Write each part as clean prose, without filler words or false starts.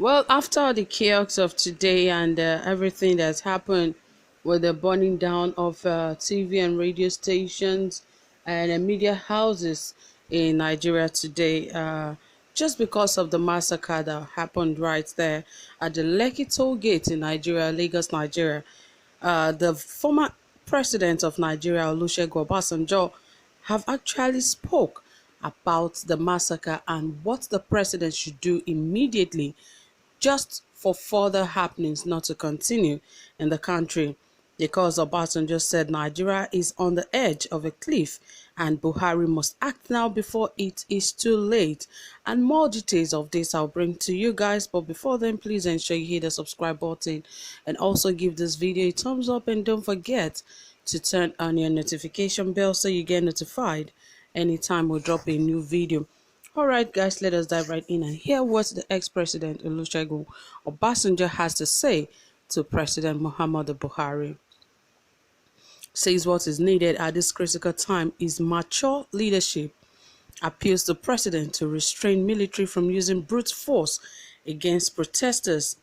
Well, after the chaos of today and everything that's happened with the burning down of TV and radio stations and media houses in Nigeria today, just because of the massacre that happened right there at the Lekki toll gate in Nigeria, Lagos, Nigeria, the former president of Nigeria, Olusegun Obasanjo, have actually spoke about the massacre and what the president should do immediately just for further happenings not to continue in the country, because Obasanjo said Nigeria is on the edge of a cliff and Buhari must act now before it is too late. And more details of this I'll bring to you guys, but before then, please ensure you hit the subscribe button and also give this video a thumbs up, and don't forget to turn on your notification bell so you get notified anytime we drop a new video. Alright guys, let us dive right in and hear what the ex-president Olusegun Obasanjo has to say to President Muhammadu Buhari. Says what is needed at this critical time is mature leadership, appeals to president to restrain military from using brute force against protesters,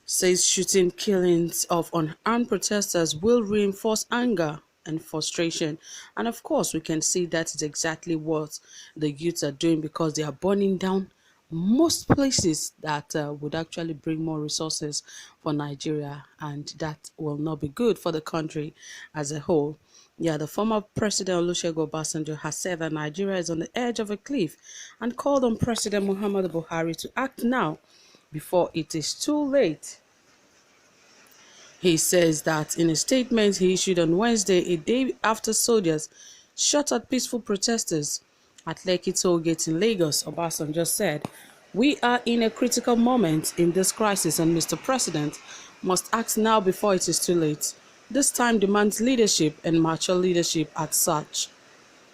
says shooting killings of unarmed protesters will reinforce anger and frustration. And of course, we can see that is exactly what the youths are doing, because they are burning down most places that would actually bring more resources for Nigeria, and that will not be good for the country as a whole. Yeah, the former president Olusegun Obasanjo has said that Nigeria is on the edge of a cliff and called on President Muhammadu Buhari to act now before it is too late. He says that in a statement he issued on Wednesday, a day after soldiers shot at peaceful protesters at Lekki toll gate in Lagos, Obasanjo said, "We are in a critical moment in this crisis and Mr. President must act now before it is too late. This time demands leadership and mature leadership at such."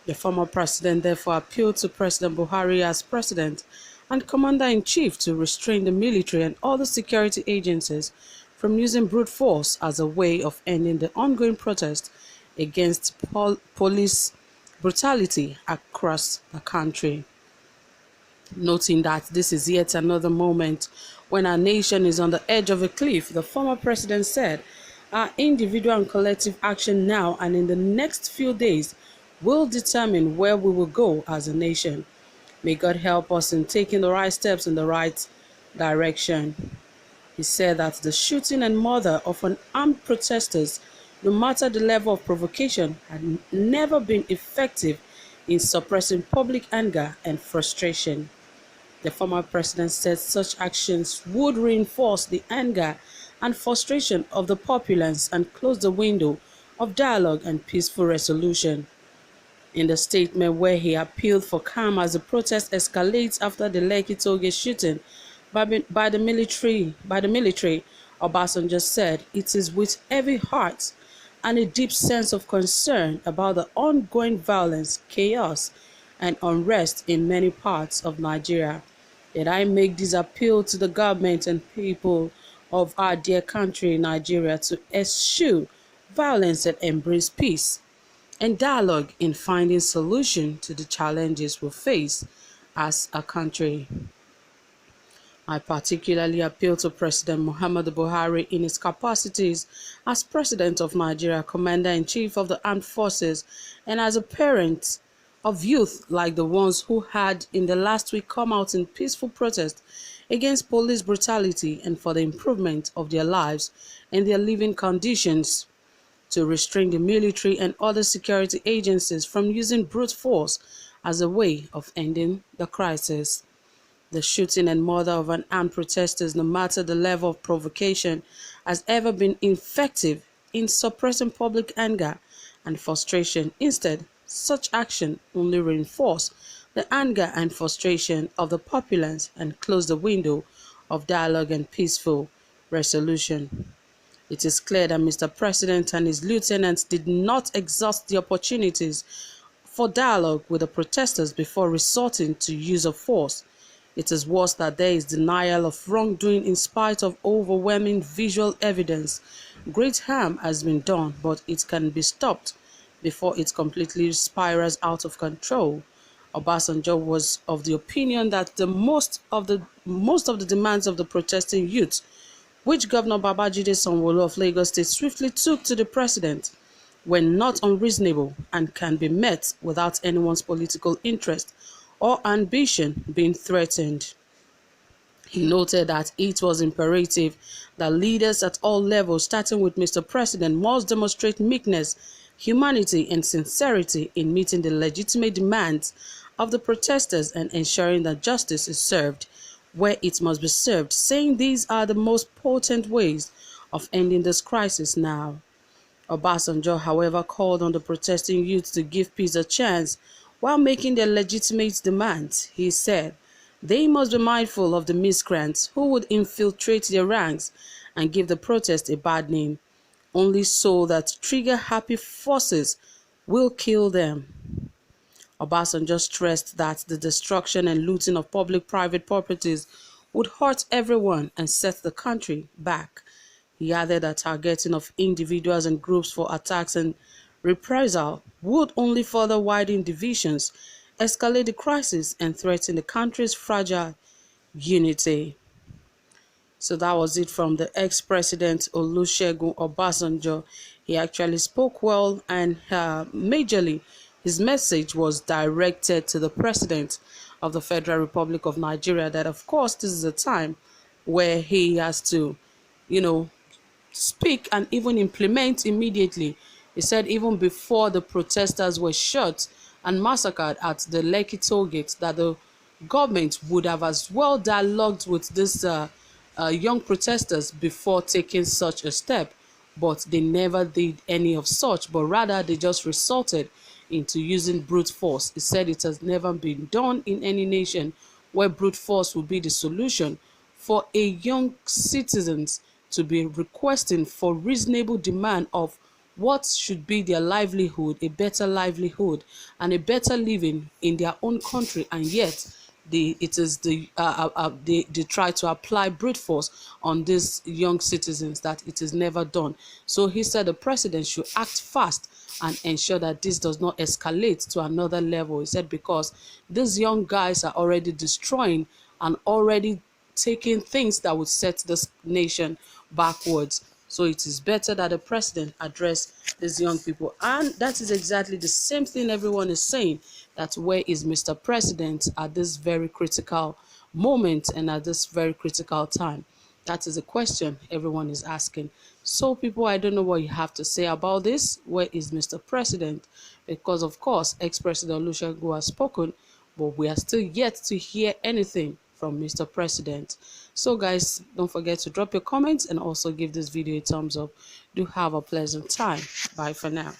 The former president therefore appealed to President Buhari as president and commander-in-chief to restrain the military and other security agencies from using brute force as a way of ending the ongoing protest against police brutality across the country. Noting that this is yet another moment when our nation is on the edge of a cliff, the former president said, "Our individual and collective action now and in the next few days will determine where we will go as a nation. May God help us in taking the right steps in the right direction." He said that the shooting and murder of unarmed protesters, no matter the level of provocation, had never been effective in suppressing public anger and frustration. The former president said such actions would reinforce the anger and frustration of the populace and close the window of dialogue and peaceful resolution. In the statement where he appealed for calm as the protest escalates after the Lekki tollgate shooting by the military, Obasanjo said, "It is with heavy heart and a deep sense of concern about the ongoing violence, chaos, and unrest in many parts of Nigeria that I make this appeal to the government and people of our dear country, Nigeria, to eschew violence and embrace peace and dialogue in finding solution to the challenges we face as a country. I particularly appeal to President Muhammadu Buhari in his capacities as President of Nigeria, Commander-in-Chief of the Armed Forces, and as a parent of youth like the ones who had in the last week come out in peaceful protest against police brutality and for the improvement of their lives and their living conditions, to restrain the military and other security agencies from using brute force as a way of ending the crisis. The shooting and murder of unarmed protesters, no matter the level of provocation, has ever been effective in suppressing public anger and frustration. Instead, such action only reinforce the anger and frustration of the populace and close the window of dialogue and peaceful resolution. It is clear that Mr. President and his lieutenants did not exhaust the opportunities for dialogue with the protesters before resorting to use of force. It is worse that there is denial of wrongdoing in spite of overwhelming visual evidence. Great harm has been done, but it can be stopped before it completely spirals out of control, Obasanjo was of the opinion that the most of the demands of the protesting youth, which Governor Babajide Sanwo-Olu of Lagos State swiftly took to the president, were not unreasonable and can be met without anyone's political interest or ambition being threatened. He noted that it was imperative that leaders at all levels, starting with Mr. President, must demonstrate meekness, humanity, and sincerity in meeting the legitimate demands of the protesters and ensuring that justice is served where it must be served, saying these are the most potent ways of ending this crisis now. Obasanjo, however, called on the protesting youth to give peace a chance while making their legitimate demands. He said they must be mindful of the miscreants who would infiltrate their ranks and give the protest a bad name, only so that trigger-happy forces will kill them. Obasanjo stressed that the destruction and looting of public-private properties would hurt everyone and set the country back. He added that targeting of individuals and groups for attacks and reprisal would only further widen divisions, escalate the crisis, and threaten the country's fragile unity. So that was it from the ex-president Olusegun Obasanjo. He actually spoke well, and majorly his message was directed to the president of the Federal Republic of Nigeria, that of course this is a time where he has to, you know, speak and even implement immediately. He said even before the protesters were shot and massacred at the Lekki toll gate, that the government would have as well dialogued with these young protesters before taking such a step. But they never did any of such, but rather they just resorted into using brute force. He said it has never been done in any nation where brute force will be the solution for a young citizens to be requesting for reasonable demand of what should be their livelihood, a better livelihood and a better living in their own country, and yet they try to apply brute force on these young citizens that it is never done. So he said the president should act fast and ensure that this does not escalate to another level. He said because these young guys are already destroying and already taking things that would set this nation backwards. So it is better that the president address these young people. And that is exactly the same thing everyone is saying, that where is Mr. President at this very critical moment and at this very critical time? That is a question everyone is asking. So people, I don't know what you have to say about this. Where is Mr. President? Because of course, ex-President Olusegun has spoken, but we are still yet to hear anything from Mr. President. So guys, don't forget to drop your comments and also give this video a thumbs up. Do have a pleasant time. Bye for now.